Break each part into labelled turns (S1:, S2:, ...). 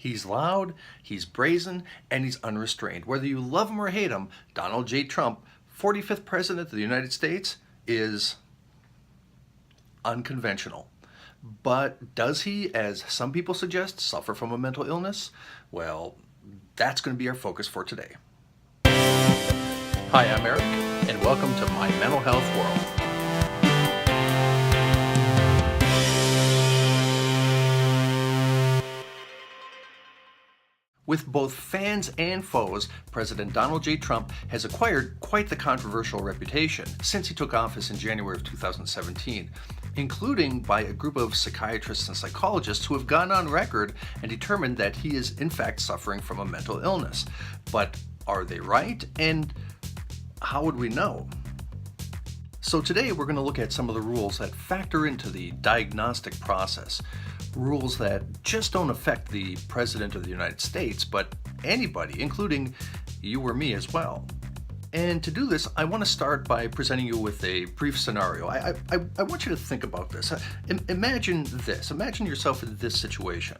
S1: He's loud, he's brazen, and he's unrestrained. Whether you love him or hate him, Donald J. Trump, 45th President of the United States, is unconventional. But does he, as some people suggest, suffer from a mental illness? Well, that's going to be our focus for today. Hi, I'm Eric, and welcome to My Mental Health World. With both fans and foes, President Donald J. Trump has acquired quite the controversial reputation since he took office in January of 2017, including by a group of psychiatrists and psychologists who have gone on record and determined that he is in fact suffering from a mental illness. But are they right? And how would we know? So today we're going to look at some of the rules that factor into the diagnostic process. Rules that just don't affect the President of the United States, but anybody, including you or me as well. And to do this, I want to start by presenting you with a brief scenario. I want you to think about this. Imagine this. Imagine yourself in this situation.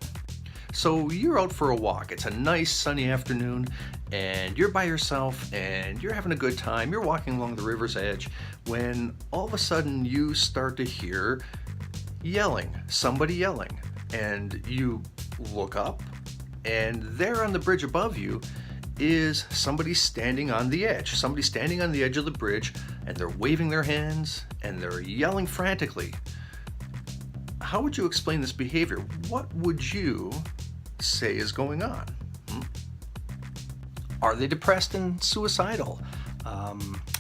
S1: So you're out for a walk. It's a nice sunny afternoon, and you're by yourself, and you're having a good time. You're walking along the river's edge when all of a sudden you start to hear yelling, somebody yelling, and you look up, and there on the bridge above you is somebody standing on the edge. Somebody standing on the edge of the bridge, and they're waving their hands, and they're yelling frantically. How would you explain this behavior? What would you say is going on? Are they depressed and suicidal?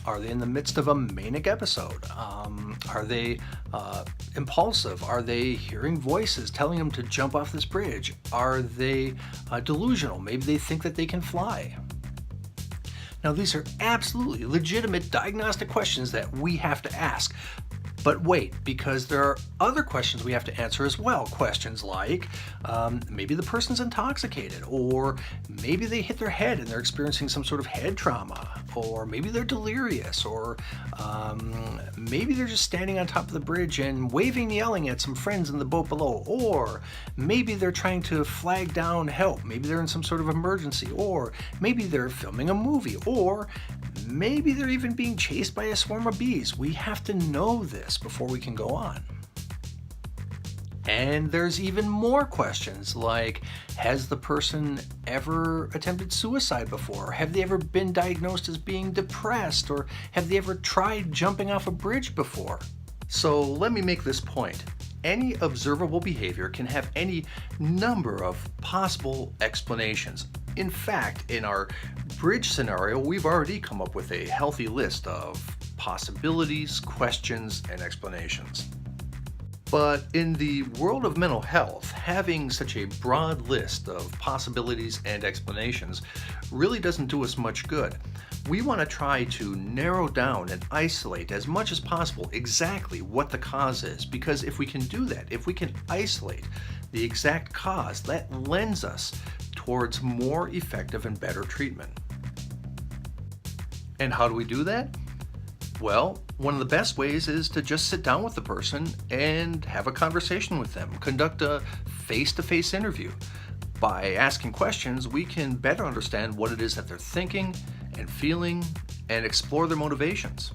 S1: Are they in the midst of a manic episode? Are they impulsive? Are they hearing voices telling them to jump off this bridge? Are they delusional? Maybe they think that they can fly. Now, these are absolutely legitimate diagnostic questions that we have to ask. But wait, because there are other questions we have to answer as well. Questions like, maybe the person's intoxicated, or maybe they hit their head and they're experiencing some sort of head trauma, or maybe they're delirious, or maybe they're just standing on top of the bridge and waving and yelling at some friends in the boat below, or maybe they're trying to flag down help, maybe they're in some sort of emergency, or maybe they're filming a movie, or maybe they're even being chased by a swarm of bees. We have to know this before we can go on. And there's even more questions like, has the person ever attempted suicide before? Have they ever been diagnosed as being depressed? Or have they ever tried jumping off a bridge before? So let me make this point. Any observable behavior can have any number of possible explanations. In fact, in our bridge scenario, we've already come up with a healthy list of possibilities, questions, and explanations. But in the world of mental health, having such a broad list of possibilities and explanations really doesn't do us much good. We want to try to narrow down and isolate as much as possible exactly what the cause is, because if we can do that, if we can isolate the exact cause, that lends us towards more effective and better treatment. And how do we do that? Well, one of the best ways is to just sit down with the person and have a conversation with them, conduct a face-to-face interview. By asking questions, we can better understand what it is that they're thinking and feeling and explore their motivations.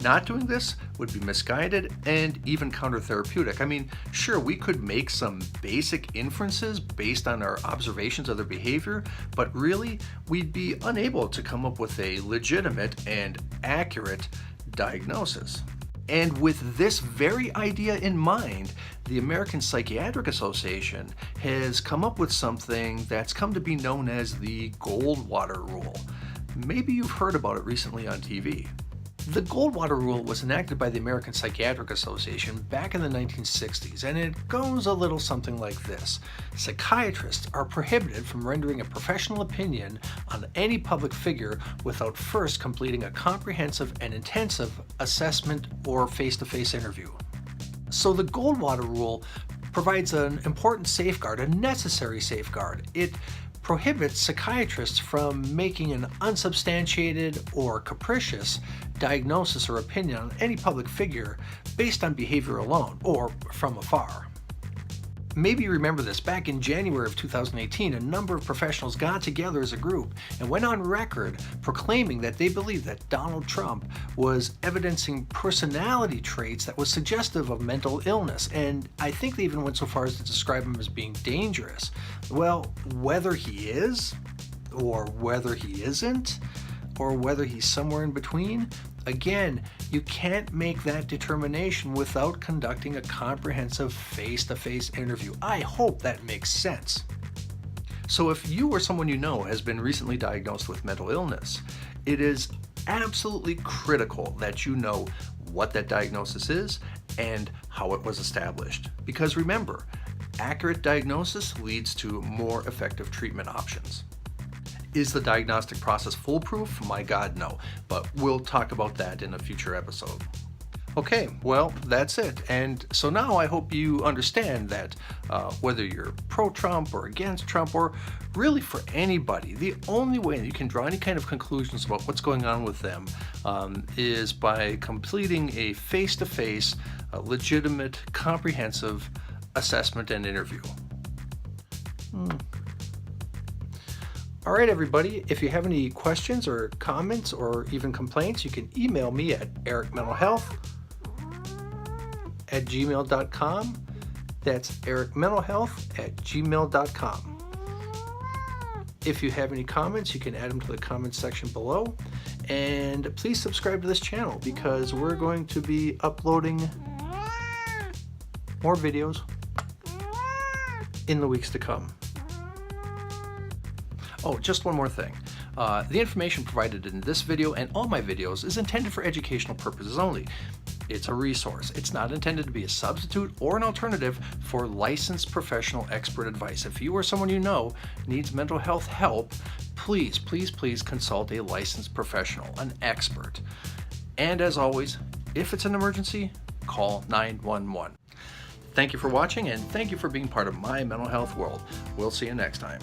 S1: Not doing this would be misguided and even counter-therapeutic. I mean, sure, we could make some basic inferences based on our observations of their behavior, but really, we'd be unable to come up with a legitimate and accurate diagnosis. And with this very idea in mind, the American Psychiatric Association has come up with something that's come to be known as the Goldwater Rule. Maybe you've heard about it recently on TV. The Goldwater Rule was enacted by the American Psychiatric Association back in the 1960s, and it goes a little something like this. Psychiatrists are prohibited from rendering a professional opinion on any public figure without first completing a comprehensive and intensive assessment or face-to-face interview. So the Goldwater Rule provides an important safeguard, a necessary safeguard. It prohibits psychiatrists from making an unsubstantiated or capricious diagnosis or opinion on any public figure based on behavior alone or from afar. Maybe you remember this. Back in January of 2018, a number of professionals got together as a group and went on record proclaiming that they believed that Donald Trump was evidencing personality traits that was suggestive of mental illness. And I think they even went so far as to describe him as being dangerous. Well, whether he is, or whether he isn't, or whether he's somewhere in between, again, you can't make that determination without conducting a comprehensive face-to-face interview. I hope that makes sense. So if you or someone you know has been recently diagnosed with mental illness, it is absolutely critical that you know what that diagnosis is and how it was established. Because remember, accurate diagnosis leads to more effective treatment options. Is the diagnostic process foolproof? My God, no. But we'll talk about that in a future episode. Okay, well, that's it. And so now I hope you understand that whether you're pro-Trump or against Trump, or really for anybody, the only way that you can draw any kind of conclusions about what's going on with them is by completing a face-to-face, legitimate, comprehensive assessment and interview. All right, everybody, if you have any questions or comments or even complaints, you can email me at ericmentalhealth@gmail.com. That's ericmentalhealth@gmail.com. If you have any comments, you can add them to the comments section below. And please subscribe to this channel because we're going to be uploading more videos in the weeks to come. Oh, just one more thing. The information provided in this video and all my videos is intended for educational purposes only. It's a resource. It's not intended to be a substitute or an alternative for licensed professional expert advice. If you or someone you know needs mental health help, please, please, please consult a licensed professional, an expert. And as always, if it's an emergency, call 911. Thank you for watching, and thank you for being part of my mental health world. We'll see you next time.